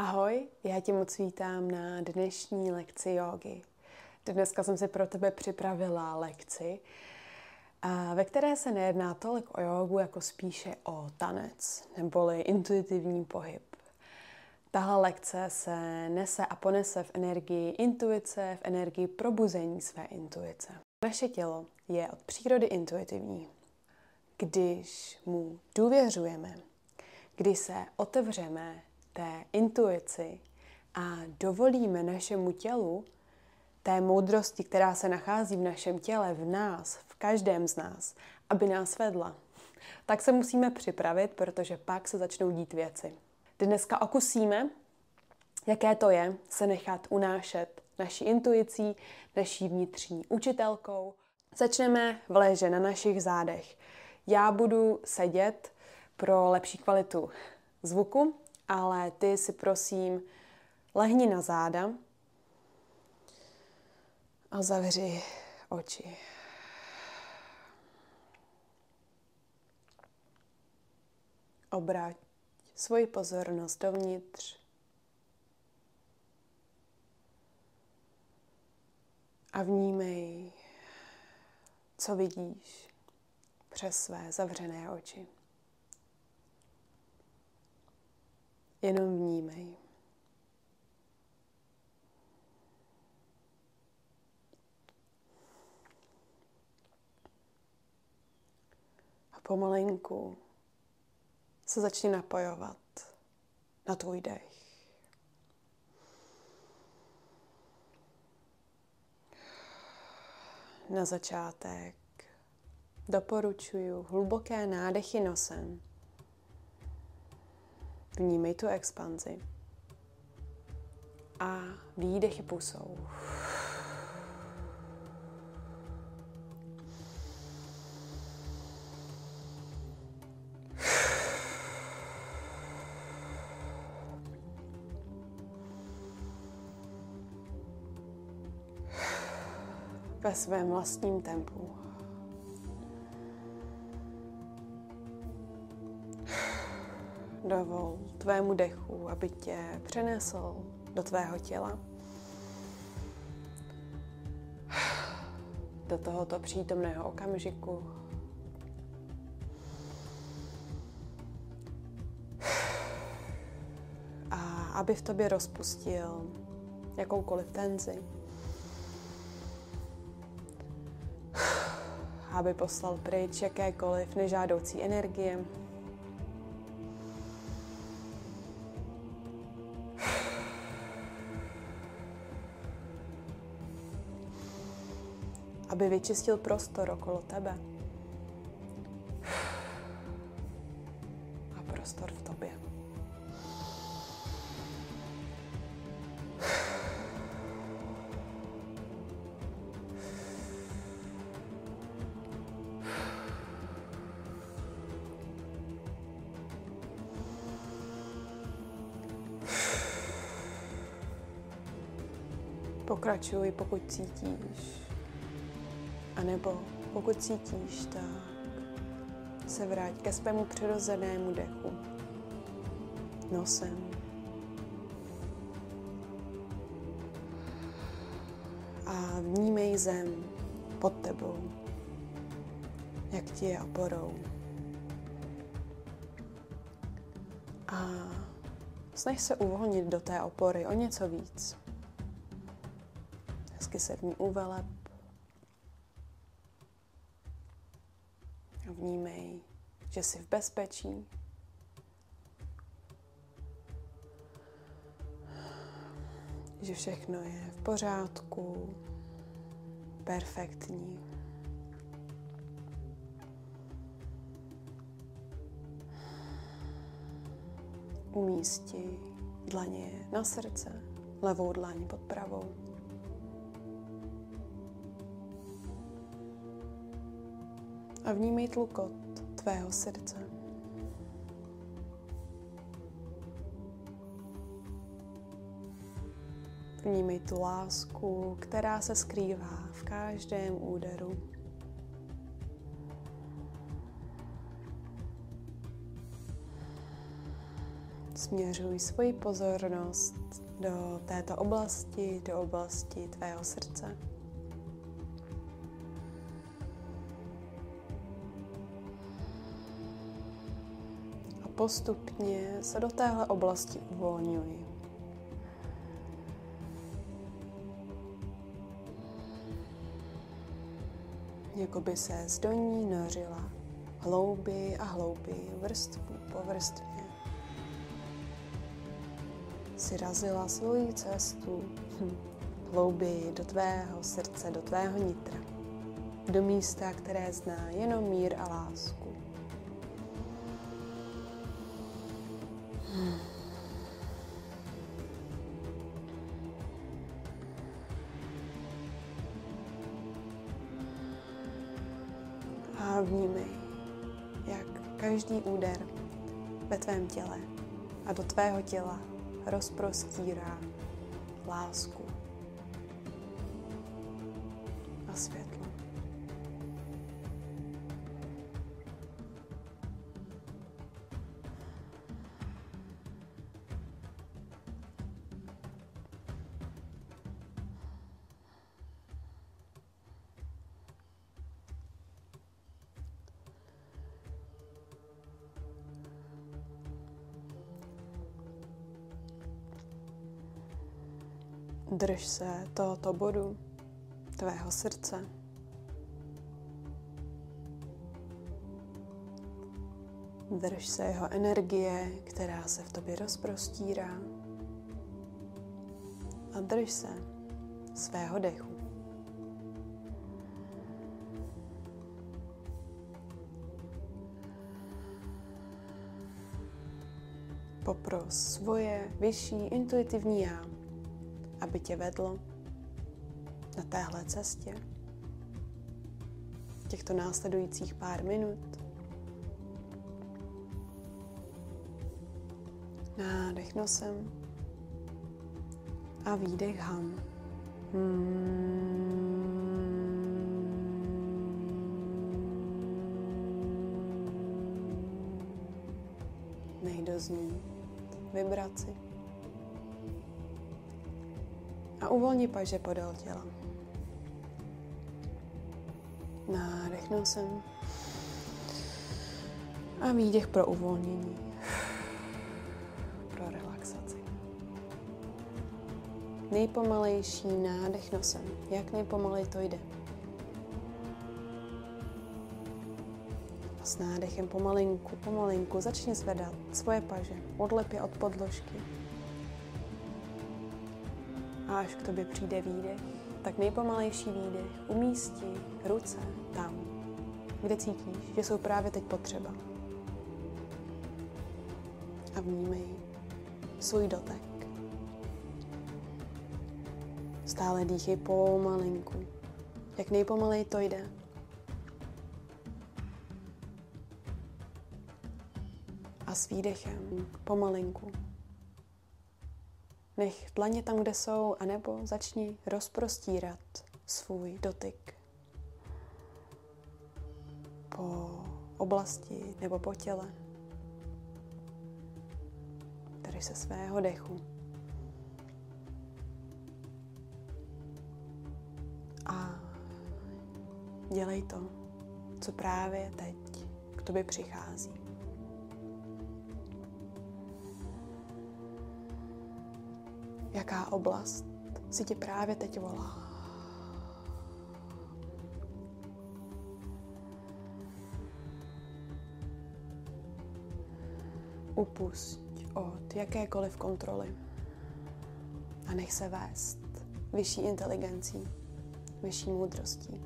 Ahoj, já tě moc vítám na dnešní lekci jógy. Dneska jsem si pro tebe připravila lekci, ve které se nejedná tolik o jógu, jako spíše o tanec, neboli intuitivní pohyb. Tahle lekce se nese a ponese v energii intuice, v energii probuzení své intuice. Naše tělo je od přírody intuitivní. Když mu důvěřujeme, když se otevřeme té intuici a dovolíme našemu tělu, té moudrosti, která se nachází v našem těle, v nás, v každém z nás, aby nás vedla, tak se musíme připravit, protože pak se začnou dít věci. Dneska okusíme, jaké to je se nechat unášet naší intuicí, naší vnitřní učitelkou. Začneme v leže na našich zádech. Já budu sedět pro lepší kvalitu zvuku, ale ty si prosím lehni na záda a zavři oči. Obrať svoji pozornost dovnitř a vnímej, co vidíš přes své zavřené oči. Jenom vnímej. A pomalinku se začni napojovat na tvůj dech. Na začátek doporučuji hluboké nádechy nosem. Vnímej tu expanzi. A výdechy pusou. Ve svém vlastním tempu. Dovol tvému dechu, aby tě přenesl do tvého těla. Do tohoto přítomného okamžiku. A aby v tobě rozpustil jakoukoliv tenzi. Aby poslal pryč jakékoliv nežádoucí energie. Aby vyčistil prostor okolo tebe. A prostor v tobě. Pokračuj, pokud cítíš. A nebo pokud cítíš, tak se vrať ke svému přirozenému dechu. Nosem. A vnímej zem pod tebou, jak ti je oporou. A snaž se uvolnit do té opory o něco víc. Hezky se v ní uveleb. Vnímej, že jsi v bezpečí. Že všechno je v pořádku, perfektní. Umísti dlaně na srdce, levou dlaň pod pravou. A vnímej tlukot tvého srdce. Vnímej tu lásku, která se skrývá v každém úderu. Směřuj svoji pozornost do této oblasti, do oblasti tvého srdce. A postupně se do téhle oblasti uvolňuj. Jako by se do ní nořila hlouběji a hlouběji, vrstvu po vrstvě. Si razila svoji cestu hlouběji do tvého srdce, do tvého nitra. Do místa, které zná jenom mír a lásku. A vnímej, jak každý úder ve tvém těle a do tvého těla rozprostírá lásku a světlo. Drž se tohoto bodu tvého srdce. Drž se jeho energie, která se v tobě rozprostírá. A drž se svého dechu. Popros svoje vyšší intuitivní já, aby tě vedlo na téhle cestě těchto následujících pár minut. Nádech nosem a výdech ham. Nech doznít vibraci. A uvolni paže podél těla. Nádech nosem a výdech pro uvolnění, pro relaxaci. Nejpomalejší nádech nosem, jak nejpomalej to jde. A s nádechem pomalinku začni zvedat svoje paže, odlep je od podložky. A až k tobě přijde výdech, tak nejpomalejší výdech umístí ruce tam, kde cítíš, že jsou právě teď potřeba. A vnímej svůj dotek. Stále dýchej pomalinku, jak nejpomalej to jde. A s výdechem pomalinku nech dlaně tam, kde jsou, anebo začni rozprostírat svůj dotyk po oblasti nebo po těle. Drž se svého dechu. A dělej to, co právě teď k tobě přichází. Jaká oblast si tě právě teď volá? Upusť od jakékoliv kontroly a nech se vést vyšší inteligencí, vyšší moudrostí.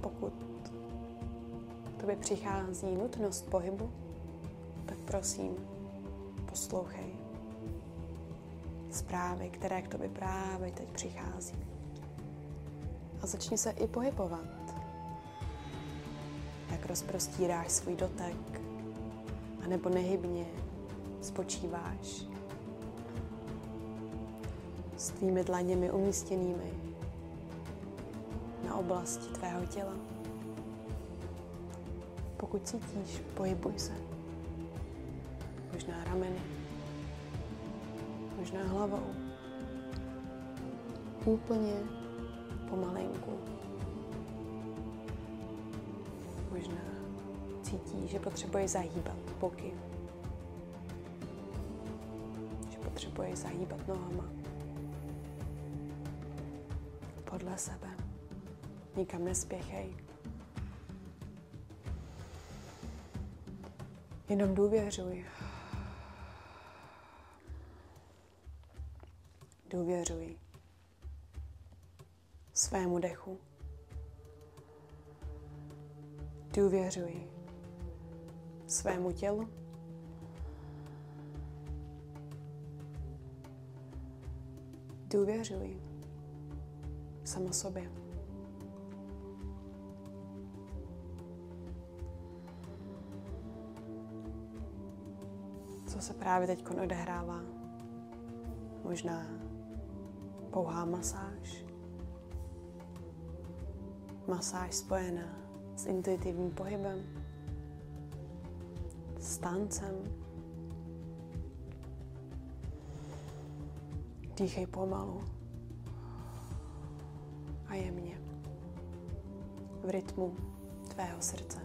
Pokud k tobě přichází nutnost pohybu, tak prosím, poslouchej zprávy, které k tobě právě teď přichází. A začni se i pohybovat. Jak rozprostíráš svůj dotek, anebo nehybně spočíváš. s tvými dlaněmi umístěnými na oblasti tvého těla. Pokud cítíš, pohybuj se. Možná rameny, možná hlavou. Úplně pomalinku. Možná cítíš, že potřebuješ zahýbat boky. Že potřebuješ zahýbat nohama. Podle sebe. Nikam nespěchej. Jenom důvěřuj. Důvěřuj svému dechu. Důvěřuj svému tělu. Důvěřuj sama sobě. Co se právě teď odehrává? Možná pouhá masáž. Masáž spojená s intuitivním pohybem, s tancem. Dýchej pomalu a jemně v rytmu tvého srdce.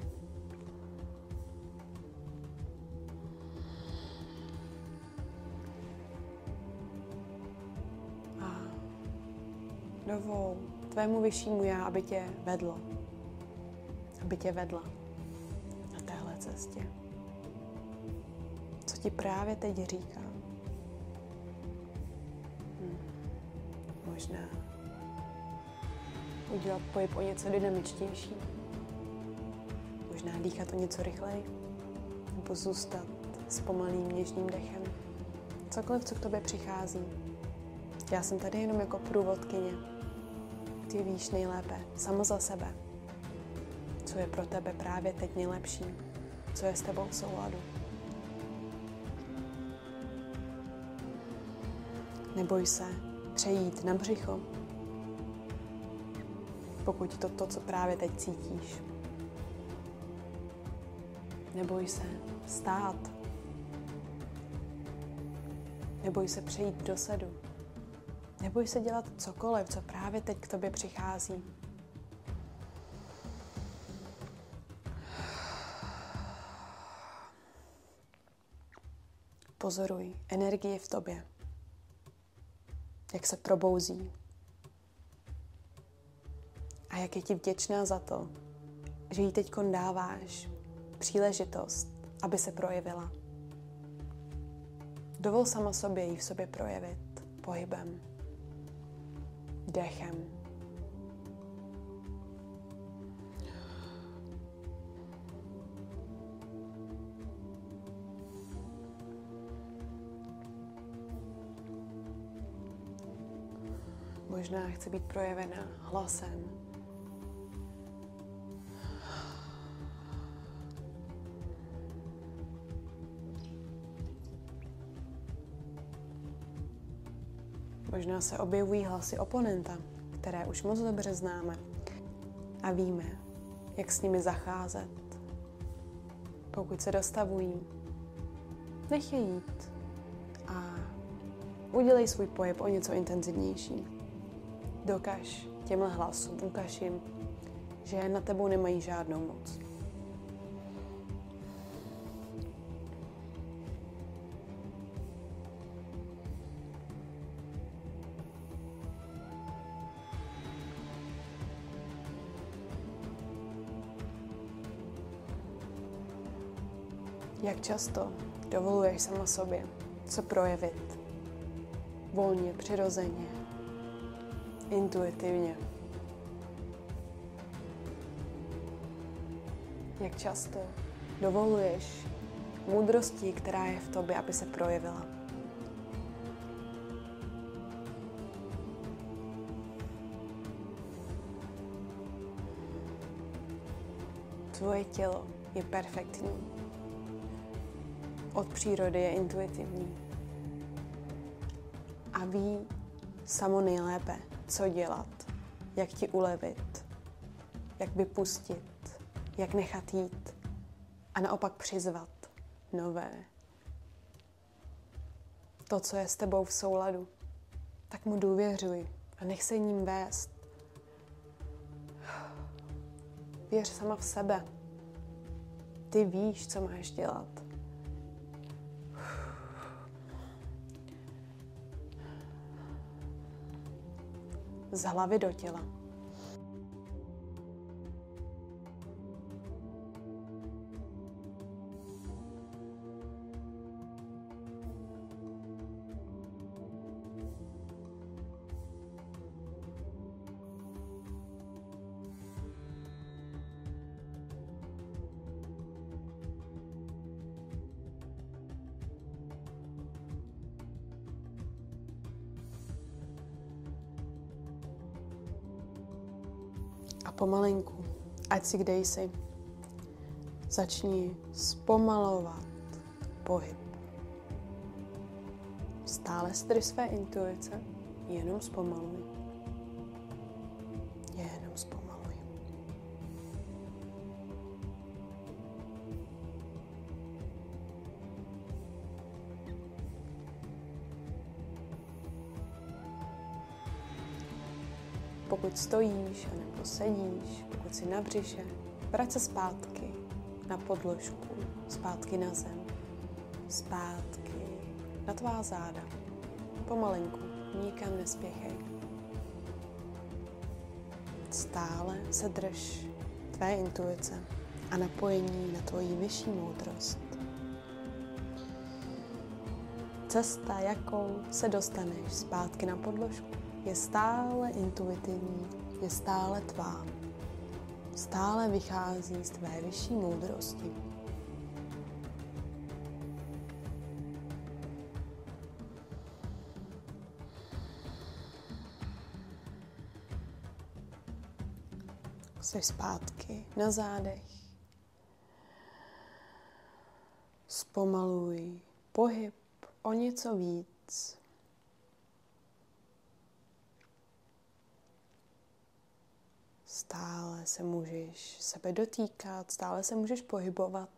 A dovol tvému vyššímu já, aby tě vedlo. Aby tě vedla na téhle cestě. Co ti právě teď říká? Možná udělat pohyb o něco dynamičtější. Možná dýchat o něco rychleji. Nebo zůstat s pomalým něžným dechem. Cokoliv, co k tobě přichází. Já jsem tady jenom jako průvodkyně. Ty víš nejlépe, sama za sebe, co je pro tebe právě teď nejlepší, co je s tebou v souladu. Neboj se přejít na břicho, pokud to, co právě teď cítíš. Neboj se vstát. Neboj se přejít do sedu. Neboj se dělat cokoliv, co právě teď k tobě přichází. Pozoruj energii v tobě, jak se probouzí a jak je ti vděčná za to, že jí teďkon dáváš příležitost, aby se projevila. Dovol sama sobě jí v sobě projevit pohybem, dechem. Možná chce být projevena hlasem. Možná se objevují hlasy oponenta, které už moc dobře známe a víme, jak s nimi zacházet. Pokud se dostavují, nech je jít a udělej svůj pohyb o něco intenzivnější. Dokaž těmhle hlasům, ukaž jim, že na tebou nemají žádnou moc. Jak často dovoluješ sama sobě se projevit volně, přirozeně, intuitivně. Jak často dovoluješ moudrosti, která je v tobě, aby se projevila. Tvoje tělo je perfektní. Od přírody je intuitivní. A ví, samo nejlépe, co dělat, jak ti ulevit, jak vypustit, jak nechat jít a naopak přizvat nové. To, co je s tebou v souladu, tak mu důvěřuj a nech se ním vést. Věř sama v sebe. Ty víš, co máš dělat. Z hlavy do těla. A pomalinku, ať si kde jsi, začni zpomalovat pohyb. Stále se drž své intuice, jenom zpomaluj. Jenom zpomaluj. Pokud stojíš nebo sedíš, pokud jsi na břiše, vrať se zpátky na podložku, zpátky na zem, zpátky na tvá záda. Pomalinku, nikam nespěchej. Stále se drž tvé intuice a napojení na tvoji vyšší moudrost. Cesta, jakou se dostaneš zpátky na podložku, je stále intuitivní, je stále tvá. Stále vychází z tvé vyšší moudrosti. Jsi zpátky na zádech. Zpomaluj pohyb o něco víc. Stále se můžeš sebe dotýkat, stále se můžeš pohybovat,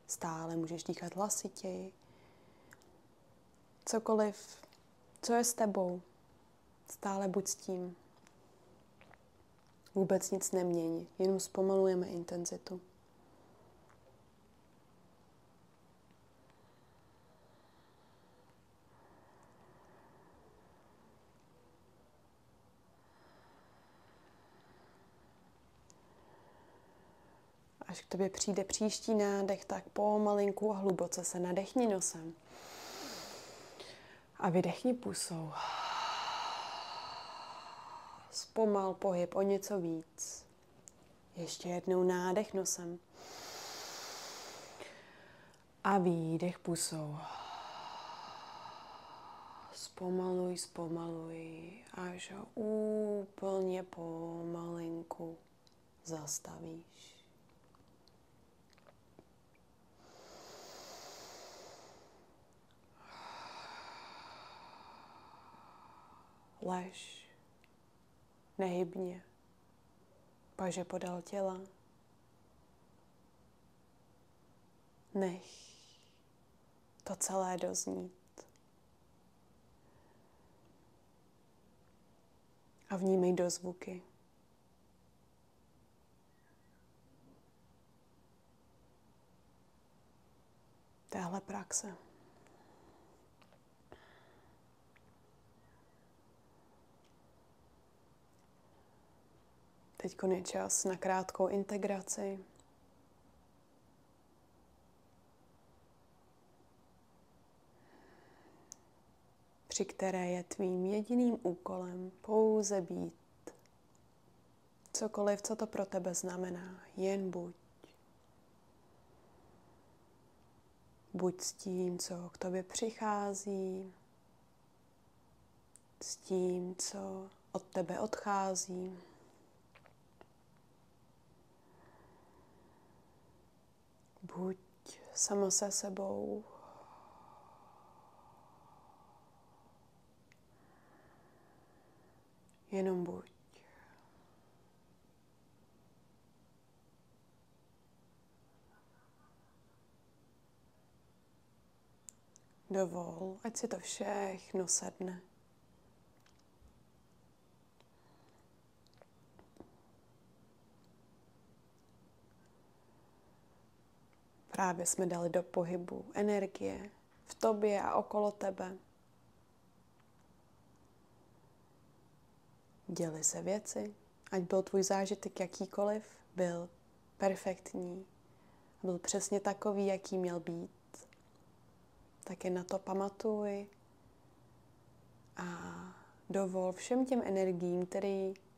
stále můžeš dýchat hlasitěji. Cokoliv, co je s tebou, stále buď s tím. Vůbec nic nemění, jenom zpomalujeme intenzitu. Až k tobě přijde příští nádech, tak pomalinku a hluboce se nadechni nosem. A vydechni pusou. Zpomal pohyb o něco víc. Ještě jednou nádech nosem. A výdech pusou. Zpomaluj, zpomaluj, až ho úplně pomalinku zastavíš. Lež nehybně, paže podél těla. Nech to celé doznít. A vnímej dozvuky. Téhle praxe. Teď je čas na krátkou integraci. Při které je tvým jediným úkolem pouze být. Cokoliv, co to pro tebe znamená, jen buď. Buď s tím, co k tobě přichází, s tím, co od tebe odchází. Buď sama se sebou. Jenom buď. Dovol, ať si to všechno sedne. Právě jsme dali do pohybu energie v tobě a okolo tebe. Děli se věci, ať byl tvůj zážitek jakýkoliv, byl perfektní. Byl přesně takový, jaký měl být. Taky na to pamatuj a dovol všem těm energiím,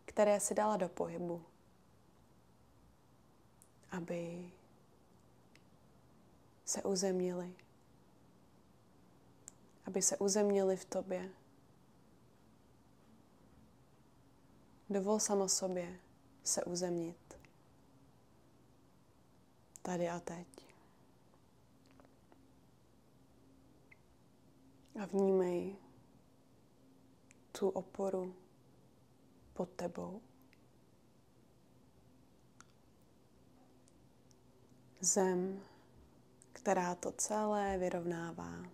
které si dala do pohybu, aby se uzemnili. Aby se uzemnili v tobě. Dovol sama sobě se uzemnit. Tady a teď. A vnímej tu oporu pod tebou. Zem, která to celé vyrovnává.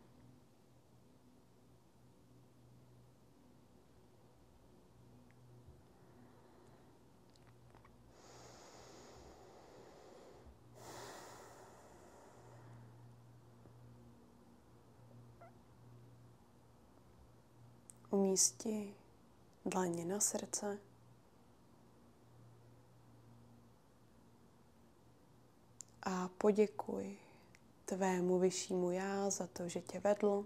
Umísti dlaně na srdce a poděkuj tvému vyššímu já za to, že tě vedl.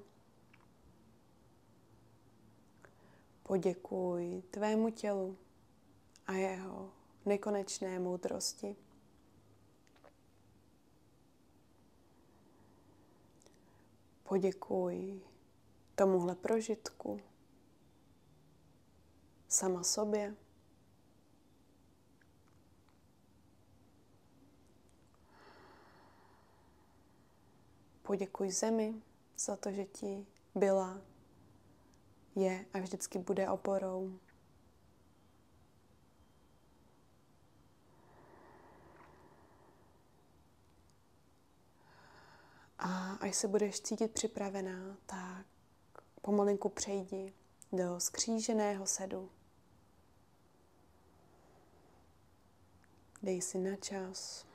Poděkuj tvému tělu a jeho nekonečné moudrosti. Poděkuj tomuhle prožitku sama sobě. Poděkuj zemi za to, že ti byla, je a vždycky bude oporou. A až se budeš cítit připravená, tak pomalinku přejdi do skříženého sedu. Dej si na čas.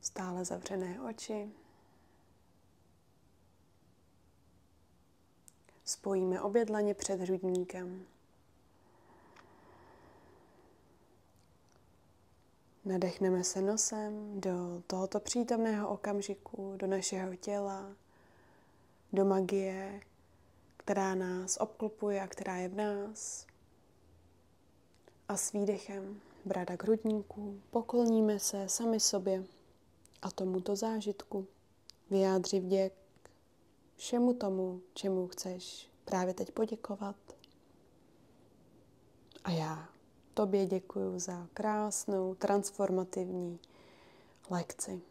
Stále zavřené oči. Spojíme obě dlaně před hrudníkem. Nadechneme se nosem do tohoto přítomného okamžiku, do našeho těla, do magie, která nás obklopuje a která je v nás. A s výdechem brada k hrudníku pokloníme se sami sobě a tomuto zážitku. Vyjádři vděk všemu tomu, čemu chceš právě teď poděkovat. A já tobě děkuju za krásnou, transformativní lekci.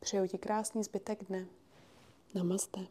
Přeju ti krásný zbytek dne. Namaste.